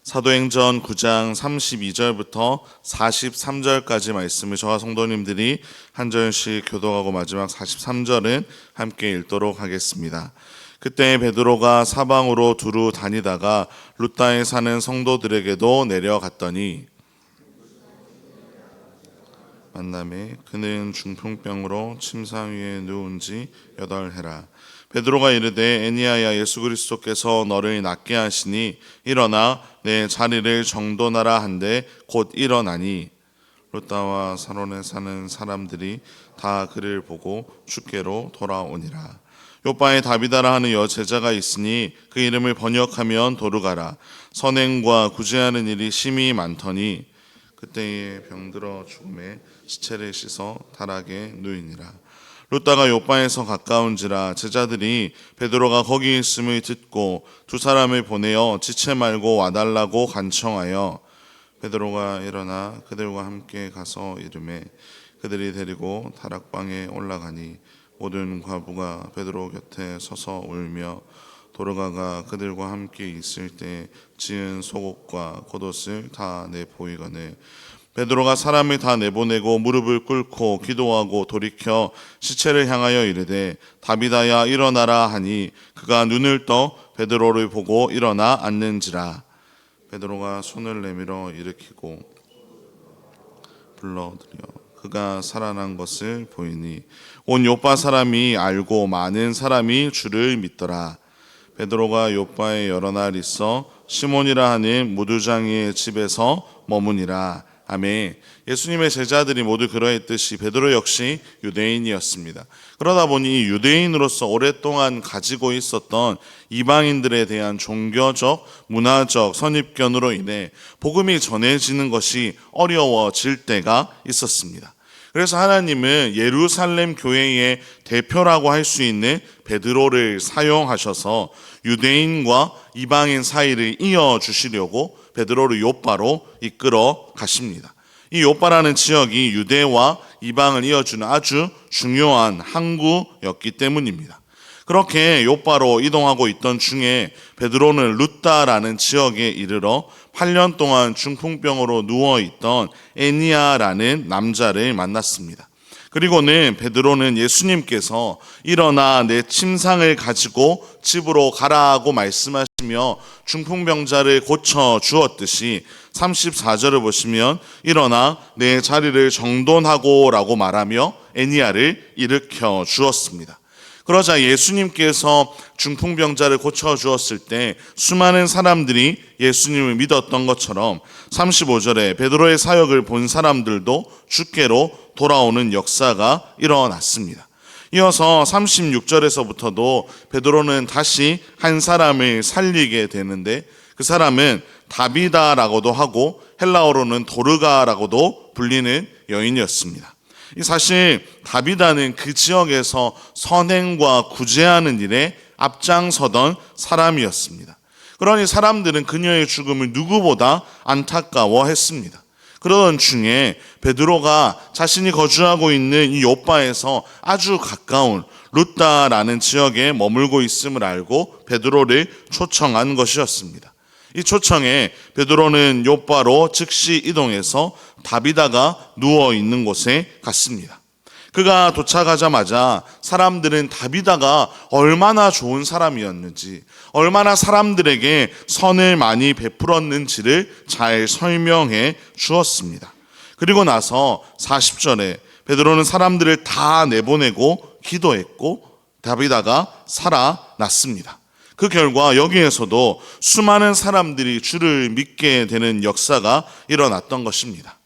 사도행전 9장 32절부터 43절까지 말씀을 저와 성도님들이 한 절씩 교독하고 마지막 43절은 함께 읽도록 하겠습니다. 그때 베드로가 사방으로 두루 다니다가 룻다에 사는 성도들에게도 내려갔더니 만남에 그는 중풍병으로 침상 위에 누운 지 8해라. 베드로가 이르되 에니야야, 예수 그리스도께서 너를 낫게 하시니 일어나 내 자리를 정돈하라 한데 곧 일어나니 룻다와 사론에 사는 사람들이 다 그를 보고 주께로 돌아오니라. 요바에 다비다라 하는 여제자가 있으니 그 이름을 번역하면 도르가라. 선행과 구제하는 일이 심히 많더니 그때에 병들어 죽음에 시체를 씻어 다락에 누이니라. 룻다가 요바에서 가까운지라 제자들이 베드로가 거기 있음을 듣고 두 사람을 보내어 지체 말고 와달라고 간청하여 베드로가 일어나 그들과 함께 가서 이르매 그들이 데리고 다락방에 올라가니 모든 과부가 베드로 곁에 서서 울며 도르가가 그들과 함께 있을 때 지은 속옷과 겉옷을 다 내보이거늘 베드로가 사람을 다 내보내고 무릎을 꿇고 기도하고 돌이켜 시체를 향하여 이르되 다비다야 일어나라 하니 그가 눈을 떠 베드로를 보고 일어나 앉는지라. 베드로가 손을 내밀어 일으키고 불러들여 그가 살아난 것을 보이니 온 요빠 사람이 알고 많은 사람이 주를 믿더라. 베드로가 요빠에 여러 날 있어 시몬이라 하는 무두장이의 집에서 머무니라. 아멘. 예수님의 제자들이 모두 그러했듯이 베드로 역시 유대인이었습니다. 그러다 보니 유대인으로서 오랫동안 가지고 있었던 이방인들에 대한 종교적, 문화적 선입견으로 인해 복음이 전해지는 것이 어려워질 때가 있었습니다. 그래서 하나님은 예루살렘 교회의 대표라고 할 수 있는 베드로를 사용하셔서 유대인과 이방인 사이를 이어주시려고 베드로를 요빠로 이끌어 가십니다. 이 요빠라는 지역이 유대와 이방을 이어주는 아주 중요한 항구였기 때문입니다. 그렇게 요빠로 이동하고 있던 중에 베드로는 룻다라는 지역에 이르러 8년 동안 중풍병으로 누워있던 에니야라는 남자를 만났습니다. 그리고는 베드로는 예수님께서 일어나 내 침상을 가지고 집으로 가라고 말씀하시며 중풍병자를 고쳐 주었듯이 34절을 보시면 일어나 내 자리를 정돈하고 라고 말하며 에니야를 일으켜 주었습니다. 그러자 예수님께서 중풍병자를 고쳐주었을 때 수많은 사람들이 예수님을 믿었던 것처럼 35절에 베드로의 사역을 본 사람들도 주께로 돌아오는 역사가 일어났습니다. 이어서 36절에서부터도 베드로는 다시 한 사람을 살리게 되는데 그 사람은 다비다라고도 하고 헬라어로는 도르가라고도 불리는 여인이었습니다. 사실 다비다는 그 지역에서 선행과 구제하는 일에 앞장서던 사람이었습니다. 그러니 사람들은 그녀의 죽음을 누구보다 안타까워했습니다. 그러던 중에 베드로가 자신이 거주하고 있는 이 요빠에서 아주 가까운 룻다라는 지역에 머물고 있음을 알고 베드로를 초청한 것이었습니다. 이 초청에 베드로는 요빠로 즉시 이동해서 다비다가 누워 있는 곳에 갔습니다. 그가 도착하자마자 사람들은 다비다가 얼마나 좋은 사람이었는지, 얼마나 사람들에게 선을 많이 베풀었는지를 잘 설명해 주었습니다. 그리고 나서 40절에 베드로는 사람들을 다 내보내고 기도했고 다비다가 살아났습니다. 그 결과 여기에서도 수많은 사람들이 주를 믿게 되는 역사가 일어났던 것입니다.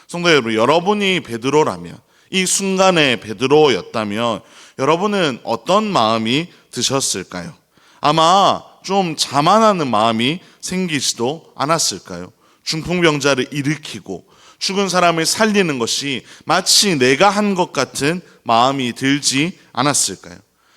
성도 여러분, 여러분이 베드로라면, 이 순간에 베드로였다면 여러분은 어떤 마음이 드셨을까요? 아마 좀 자만하는 마음이 생기지도 않았을까요? 중풍병자를 일으키고 죽은 사람을 살리는 것이 마치 내가 한 것 같은 마음이 들지 않았을까요?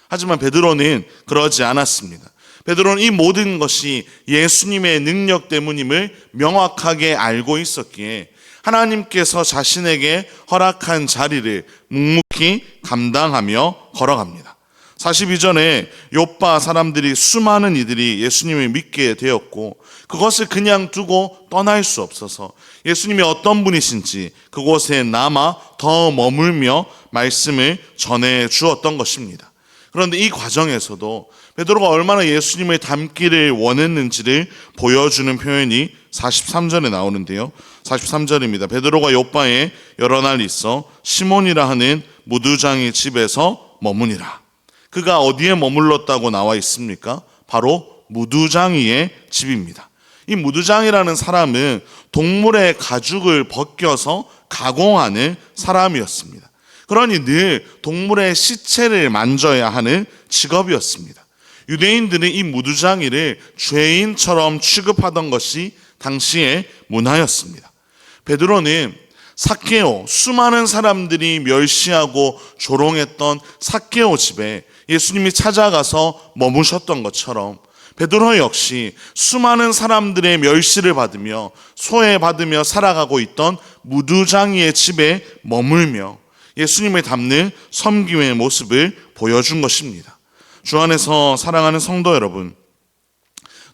하지만 베드로는 그러지 않았습니다. 베드로는 이 모든 것이 예수님의 능력 때문임을 명확하게 알고 있었기에 하나님께서 자신에게 허락한 자리를 묵묵히 감당하며 걸어갑니다. 42절에 요빠 사람들이 수많은 이들이 예수님을 믿게 되었고 그것을 그냥 두고 떠날 수 없어서 예수님이 어떤 분이신지 그곳에 남아 더 머물며 말씀을 전해 주었던 것입니다. 그런데 이 과정에서도 베드로가 얼마나 예수님을 닮기를 원했는지를 보여주는 표현이 43절에 나오는데요. 43절입니다. 베드로가 요바에 여러 날 있어 시몬이라 하는 무두장의 집에서 머무니라. 그가 어디에 머물렀다고 나와 있습니까? 바로 무두장이의 집입니다. 이 무두장이라는 사람은 동물의 가죽을 벗겨서 가공하는 사람이었습니다. 그러니 늘 동물의 시체를 만져야 하는 직업이었습니다. 유대인들은 이 무두장이를 죄인처럼 취급하던 것이 당시의 문화였습니다. 베드로는 삭개오, 수많은 사람들이 멸시하고 조롱했던 삭개오 집에 예수님이 찾아가서 머무셨던 것처럼 베드로 역시 수많은 사람들의 멸시를 받으며 소외받으며 살아가고 있던 무두장이의 집에 머물며 예수님을 닮는 섬김의 모습을 보여준 것입니다. 주 안에서 사랑하는 성도 여러분,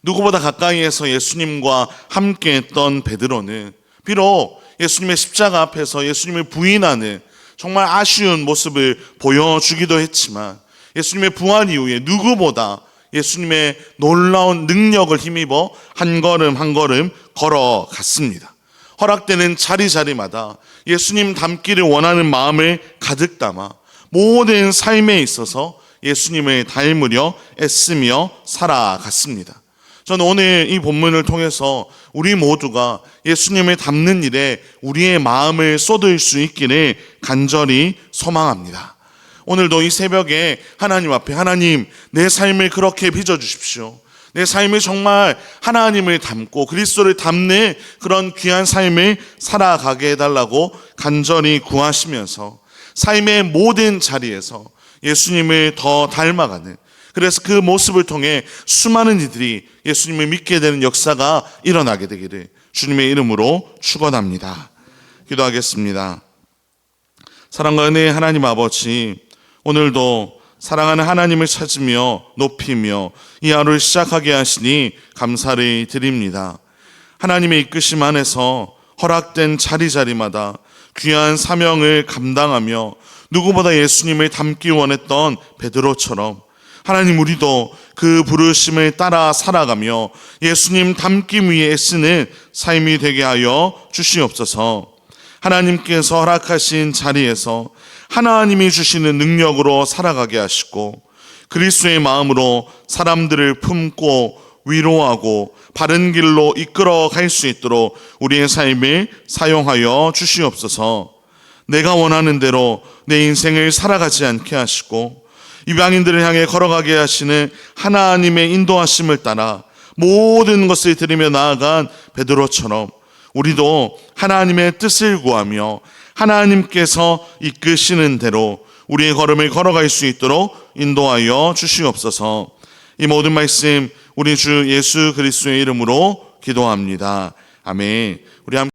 누구보다 가까이에서 예수님과 함께했던 베드로는 비록 예수님의 십자가 앞에서 예수님을 부인하는 정말 아쉬운 모습을 보여주기도 했지만 예수님의 부활 이후에 누구보다 예수님의 놀라운 능력을 힘입어 한 걸음 한 걸음 걸어갔습니다. 허락되는 자리자리마다 예수님 닮기를 원하는 마음을 가득 담아 모든 삶에 있어서 예수님을 닮으려 애쓰며 살아갔습니다. 저는 오늘 이 본문을 통해서 우리 모두가 예수님을 닮는 일에 우리의 마음을 쏟을 수 있기를 간절히 소망합니다. 오늘도 이 새벽에 하나님 앞에 하나님, 내 삶을 그렇게 빚어주십시오. 내 삶을 정말 하나님을 닮고 그리스도를 닮는 그런 귀한 삶을 살아가게 해달라고 간절히 구하시면서 삶의 모든 자리에서 예수님을 더 닮아가는, 그래서 그 모습을 통해 수많은 이들이 예수님을 믿게 되는 역사가 일어나게 되기를 주님의 이름으로 축원합니다. 기도하겠습니다. 사랑과 은혜의 하나님 아버지, 오늘도 사랑하는 하나님을 찾으며 높이며 이 하루를 시작하게 하시니 감사를 드립니다. 하나님의 이끄심 안에서 허락된 자리자리마다 귀한 사명을 감당하며 누구보다 예수님을 닮기 원했던 베드로처럼 하나님, 우리도 그 부르심을 따라 살아가며 예수님 닮기 위해 애쓰는 삶이 되게 하여 주시옵소서. 하나님께서 허락하신 자리에서 하나님이 주시는 능력으로 살아가게 하시고 그리스도의 마음으로 사람들을 품고 위로하고 바른 길로 이끌어 갈 수 있도록 우리의 삶을 사용하여 주시옵소서. 내가 원하는 대로 내 인생을 살아가지 않게 하시고 이방인들을 향해 걸어가게 하시는 하나님의 인도하심을 따라 모든 것을 드리며 나아간 베드로처럼 우리도 하나님의 뜻을 구하며 하나님께서 이끄시는 대로 우리의 걸음을 걸어갈 수 있도록 인도하여 주시옵소서. 이 모든 말씀 우리 주 예수 그리스도의 이름으로 기도합니다. 아멘. 우리 함께